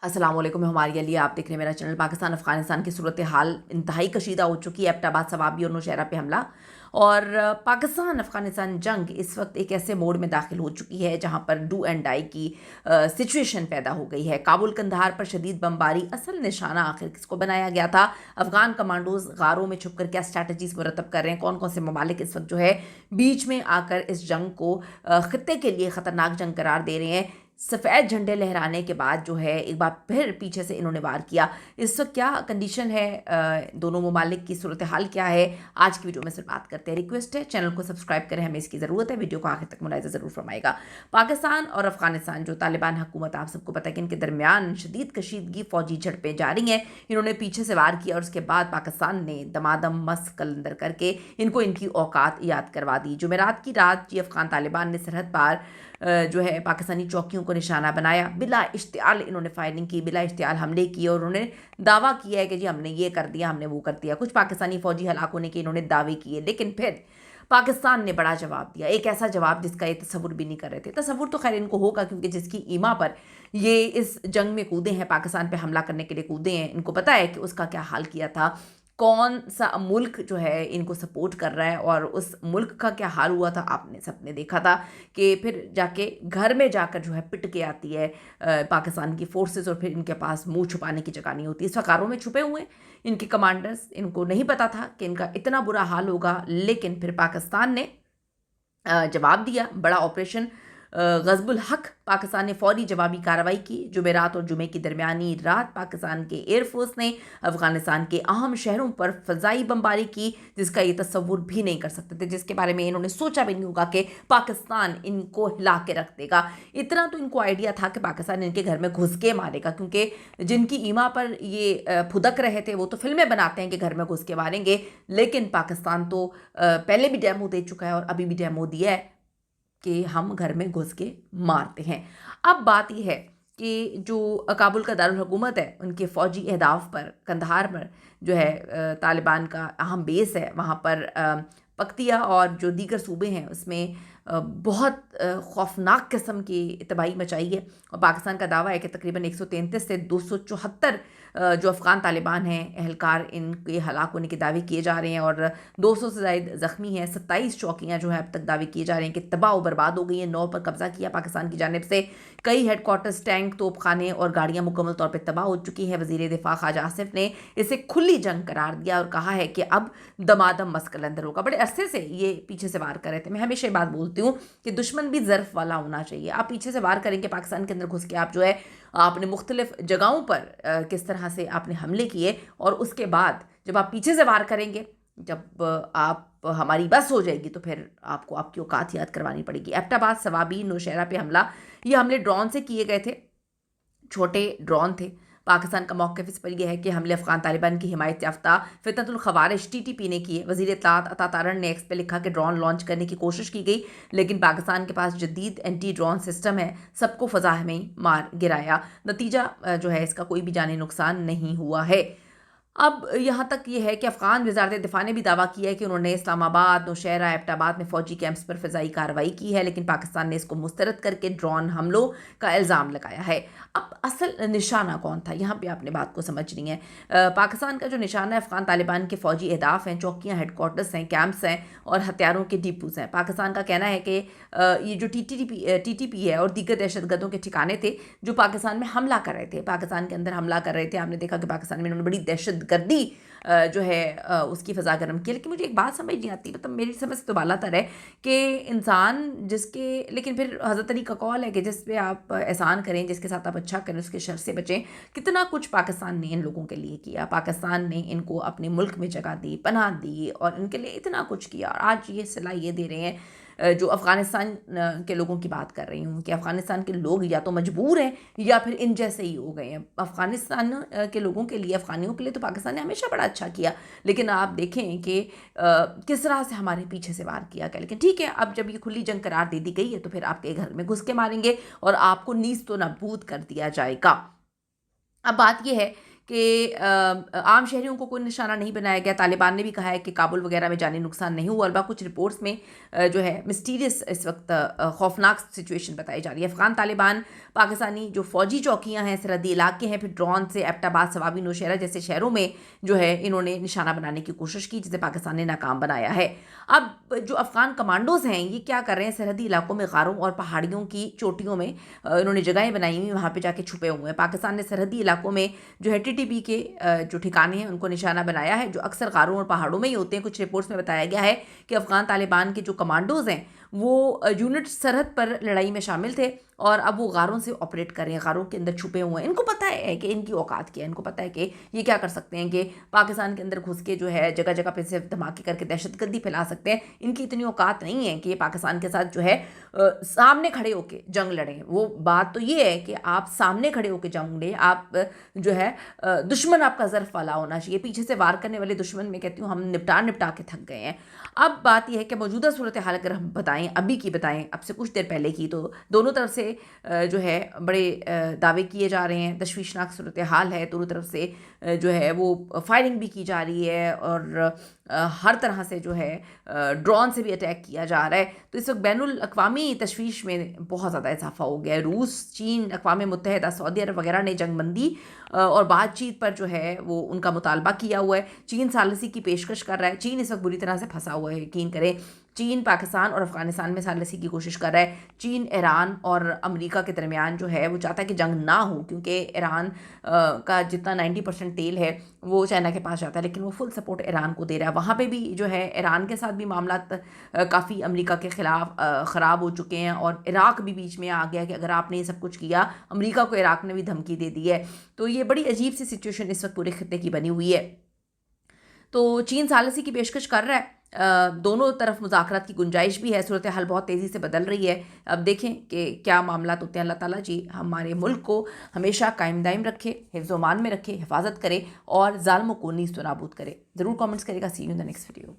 अस्सलाम वालेकुम, हमारे लिए आप देख रहे हैं मेरा चैनल। पाकिस्तान अफ़गानिस्तान की सूरत हाल इंतहाई कशीदा हो चुकी है। एबटाबाद, सवाबी और नौशहरा पे हमला और पाकिस्तान अफ़गानिस्तान जंग इस वक्त एक ऐसे मोड में दाखिल हो चुकी है जहां पर डू एंड डाई की सिचुएशन पैदा हो गई है। काबुल कंधार पर शदीद बमबारी असल निशाना आखिर किसको बनाया गया था? अफ़गान कमांडोज गारों में छुप कर क्या स्ट्रैटेजीज मुरतब कर रहे हैं? कौन कौन से ममालिक इस वक्त जो है बीच में आकर इस जंग को ख़त्े के लिए ख़तरनाक जंग करार दे रहे हैं? सफ़ेद झंडे लहराने के बाद जो है एक बार फिर पीछे से इन्होंने वार किया। इस वक्त क्या कंडीशन है, दोनों ममालिक की सूरत हाल क्या है, आज की वीडियो में सिर्फ बात करते हैं। रिक्वेस्ट है चैनल को सब्सक्राइब करें, हमें इसकी ज़रूरत है। वीडियो को आखिर तक मुलाहिज़ा ज़रूर फरमाएगा। पाकिस्तान और अफगानिस्तान जो तालिबान हुकूमत, आप सबको पता है कि इनके दरमियान शदीद कशीदगी फौजी झड़पें जारी हैं। इन्होंने पीछे से वार किया और उसके बाद पाकिस्तान ने दमादम मस्त कलंदर करके इनको इनकी औकात याद करवा दी। जुमेरात की रात जी अफगान तालिबान ने सरहद पार जो है पाकिस्तानी चौकियों को निशाना बनाया। बिला इश्तियाल इन्होंने फायरिंग की, बिला इश्तियाल हमले किए और उन्होंने दावा किया है कि जी हमने ये कर दिया, हमने वो कर दिया। कुछ पाकिस्तानी फौजी हलाक होने के इन्होंने दावे किए, लेकिन फिर पाकिस्तान ने बड़ा जवाब दिया, एक ऐसा जवाब जिसका ये तसव्वुर भी नहीं कर रहे थे। तसव्वुर तो खैर इनको होगा क्योंकि जिसकी ईमा पर ये इस जंग में कूदे हैं, पाकिस्तान पे हमला करने के लिए कूदे हैं, इनको पता है कि उसका क्या हाल किया था, कौन सा मुल्क जो है इनको सपोर्ट कर रहा है और उस मुल्क का क्या हाल हुआ था आपने सबने देखा था कि फिर जाके घर में जाकर जो है पिट के आती है पाकिस्तान की फोर्सेस और फिर इनके पास मुंह छुपाने की जगह नहीं होती। इस वकारों में छुपे हुए इनके कमांडर्स, इनको नहीं पता था कि इनका इतना बुरा हाल होगा, लेकिन फिर पाकिस्तान ने जवाब दिया। बड़ा ऑपरेशन गज़बुल हक पाकिस्तान ने फौरी जवाबी कार्रवाई की। जुमेरात और जुमे की दरमियानी रात पाकिस्तान के एयरफोर्स ने अफ़गानिस्तान के अहम शहरों पर फ़ज़ाई बमबारी की जिसका ये तसव्वुर भी नहीं कर सकते थे, जिसके बारे में इन्होंने सोचा भी नहीं होगा कि पाकिस्तान इनको हिला के रख देगा। इतना तो इनको आइडिया था कि पाकिस्तान इनके घर में घुस के मारेगा, क्योंकि जिनकी ईमा पर ये फुदक रहे थे वो तो फिल्में बनाते हैं कि घर में घुस के मारेंगे, लेकिन पाकिस्तान तो पहले भी डेमो दे चुका है और अभी भी डेमो दिया है कि हम घर में घुस के मारते हैं। अब बात यह है कि जो काबुल का दारुल हुकूमत है उनके फ़ौजी अहदाफ पर, कंधार पर जो है तालिबान का अहम बेस है, वहाँ पर पक्तिया और जो दीगर सूबे हैं उसमें बहुत खौफनाक किस्म की तबाही मचाई है। और पाकिस्तान का दावा है कि तकरीबन 133 से 274 जो अफ़गान तालिबान हैं एहलकार इनके हलाक होने के दावे किए जा रहे हैं और 200 से ज़ायद ज़ख्मी हैं। 27 चौकियाँ जो है अब तक दावे किए जा रहे हैं कि तबाह व बर्बाद हो गई हैं। 9 पर कब्ज़ा किया पाकिस्तान की जानिब से। कई हेडक्वार्टर्स, टैंक, तोपखाने और गाड़ियाँ मुकम्मल तौर पर तबाह हो चुकी हैं। वज़ीर दिफा ख्वाजा आसिफ ने इसे खुली जंग करार दिया और कहा है कि अब दमादम मस्कलंदर होगा। बड़े अरसे से ये पीछे से वार कर रहे थे। मैं हमेशा ये बात बोलती हूँ कि दुश्मन भी ज़र्फ वाला होना चाहिए। आप पीछे से वार करेंगे पाकिस्तान के अंदर घुस के, आप जो है आपने मुख्तलिफ जगहों पर किस तरह से आपने हमले किए और उसके बाद जब आप पीछे से वार करेंगे, जब आप हमारी बस हो जाएगी तो फिर आपको आपकी औकात याद करवानी पड़ेगी। एबटाबाद, सवाबी, नौशहरा पे हमला, ये हमले ड्रोन से किए गए थे, छोटे ड्रोन थे। पाकिस्तान का मौक़िफ़ इस पर यह है कि हमले अफ़गान तालिबान की हिमायत याफ्ता फ़ितनतुल ख़वारिज TTP ने किए। वज़ीर इत्तलात अता तारन ने एक्स पे लिखा कि ड्रोन लॉन्च करने की कोशिश की गई, लेकिन पाकिस्तान के पास जदीद एंटी ड्रोन सिस्टम है, सबको फ़ज़ा में ही मार गिराया। नतीजा जो है इसका कोई भी जानी नुकसान नहीं हुआ है। अब यहाँ तक ये है कि अफ़गान वज़ारत दिफ़ा ने भी दावा किया है कि उन्होंने इस्लामाबाद, नौशहरा, एबटाबाद में फ़ौजी कैंप्स पर फ़िज़ाई कार्रवाई की है, लेकिन पाकिस्तान ने इसको मुस्तरद करके ड्रोन हमलों का इल्ज़ाम लगाया है। अब असल निशाना कौन था, यहाँ पे आपने बात को समझनी है। पाकिस्तान का जो निशाना है अफ़गान तालिबान के फ़ौजी अहदाफ हैं, चौकियाँ, हेडक्वार्टर्स हैं, कैंप्स हैं और हथियारों के डिपोज़ हैं। पाकिस्तान का कहना है कि ये जो TTP है और दीगर दहशतगर्दों के ठिकाने थे जो पाकिस्तान में हमला कर रहे थे, पाकिस्तान के अंदर हमला कर रहे थे। आपने देखा कि पाकिस्तान में इन्होंने बड़ी दहशत गर्दी जो है उसकी फ़ज़ा गर्म की। लेकिन मुझे एक बात समझ नहीं आती, मतलब मेरी समझ तो बालातर है कि इंसान जिसके, लेकिन फिर हज़रत अली का कौल है कि जिस पे आप एहसान करें, जिसके साथ आप अच्छा करें, उसके शर से बचें। कितना कुछ पाकिस्तान ने इन लोगों के लिए किया, पाकिस्तान ने इनको अपने मुल्क में जगह दी, पनाह दी और इनके लिए इतना कुछ किया। और आज ये सिला ये दे रहे हैं, जो अफ़गानिस्तान के लोगों की बात कर रही हूँ कि अफ़गानिस्तान के लोग या तो मजबूर हैं या फिर इन जैसे ही हो गए हैं। अफ़गानिस्तान के लोगों के लिए, अफ़गानियों के लिए तो पाकिस्तान ने हमेशा बड़ा अच्छा किया, लेकिन आप देखें कि किस तरह से हमारे पीछे से वार किया गया। लेकिन ठीक है, अब जब ये खुली जंग करार दे दी गई है तो फिर आपके घर में घुस के मारेंगे और आपको नीस तो नाबूद कर दिया जाएगा। अब बात यह है کہ عام شہریوں کو کوئی نشانہ نہیں بنایا گیا. طالبان نے بھی کہا ہے کہ کابل وغیرہ میں جانی نقصان نہیں ہوا. البتہ کچھ رپورٹس میں جو ہے مسٹیریس اس وقت خوفناک سچویشن بتائی جا رہی ہے. افغان طالبان پاکستانی جو فوجی چوکیاں ہیں سرحدی علاقے ہیں, پھر ڈرون سے ایبٹ آباد, ثوابی, نوشہرہ جیسے شہروں میں جو ہے انہوں نے نشانہ بنانے کی کوشش کی, جسے پاکستان نے ناکام بنایا ہے. اب جو افغان کمانڈوز ہیں یہ کیا کر رہے ہیں, سرحدی علاقوں میں غاروں اور پہاڑیوں کی چوٹیوں میں انہوں نے جگہیں بنائی ہوئی, وہاں پہ جا کے چھپے ہوئے ہیں. پاکستان نے سرحدی علاقوں میں جو ہے TTP کے جو ٹھکانے ہیں ان کو نشانہ بنایا ہے, جو اکثر غاروں اور پہاڑوں میں ہی ہوتے ہیں. کچھ رپورٹس میں بتایا گیا ہے کہ افغان طالبان کے جو کمانڈوز ہیں وہ یونٹ سرحد پر لڑائی میں شامل تھے اور اب وہ غاروں سے آپریٹ کر رہے ہیں, غاروں کے اندر چھپے ہوئے ہیں. ان کو پتہ ہے کہ ان کی اوقات کیا ہے, ان کو پتہ ہے کہ یہ کیا کر سکتے ہیں, کہ پاکستان کے اندر گھس کے جو ہے جگہ جگہ پہ سے دھماکے کر کے دہشت گردی پھیلا سکتے ہیں. ان کی اتنی اوقات نہیں ہے کہ یہ پاکستان کے ساتھ جو ہے سامنے کھڑے ہو کے جنگ لڑیں. وہ بات تو یہ ہے کہ آپ سامنے کھڑے ہو کے جنگ لیں, آپ جو ہے دشمن آپ کا ظرف والا ہونا چاہیے. پیچھے سے وار کرنے والے دشمن میں کہتی ہوں ہم نپٹا کے تھک گئے ہیں. اب بات یہ ہے کہ موجودہ صورتحال اگر ہم بتائیں, ابھی کی بتائیں, اب سے کچھ دیر پہلے کی, تو دونوں طرف سے جو ہے بڑے دعوے کیے جا رہے ہیں. تشویشناک صورتحال ہے, دونوں طرف سے جو ہے وہ فائرنگ بھی کی جا رہی ہے اور ہر طرح سے جو ہے ڈرون سے بھی اٹیک کیا جا رہا ہے. تو اس وقت بین الاقوامی تشویش میں بہت زیادہ اضافہ ہو گیا ہے. روس, چین, اقوام متحدہ, سعودی عرب وغیرہ نے جنگ بندی اور بات چیت پر جو ہے وہ ان کا مطالبہ کیا ہوا ہے. چین ثالثی کی پیشکش کر رہا ہے. چین اس وقت بری طرح سے پھنسا ہوا ہے, یقین کریں. چین پاکستان اور افغانستان میں ثالثی کی کوشش کر رہا ہے. چین ایران اور امریکہ کے درمیان جو ہے وہ چاہتا ہے کہ جنگ نہ ہو, کیونکہ ایران کا جتنا 90% تیل ہے وہ چائنا کے پاس جاتا ہے, لیکن وہ فل سپورٹ ایران کو دے رہا ہے. وہاں پہ بھی جو ہے ایران کے ساتھ بھی معاملات کافی امریکہ کے خلاف خراب ہو چکے ہیں, اور عراق بھی بیچ میں آ گیا کہ اگر آپ نے یہ سب کچھ کیا, امریکہ کو عراق نے بھی دھمکی دے دی ہے. تو یہ بڑی عجیب سی سچویشن اس وقت پورے خطے کی بنی ہوئی ہے. تو چین ثالثی کی پیشکش کر رہا ہے, دونوں طرف مذاکرات کی گنجائش بھی ہے. صورتحال بہت تیزی سے بدل رہی ہے. اب دیکھیں کہ کیا معاملات ہوتے ہیں. اللہ تعالیٰ جی ہمارے ملک کو ہمیشہ قائم دائم رکھے, حفظ و امان میں رکھے, حفاظت کرے اور ظالموں کو نیست و نابود کرے. ضرور کامنٹس کرے گا. See you in the next video.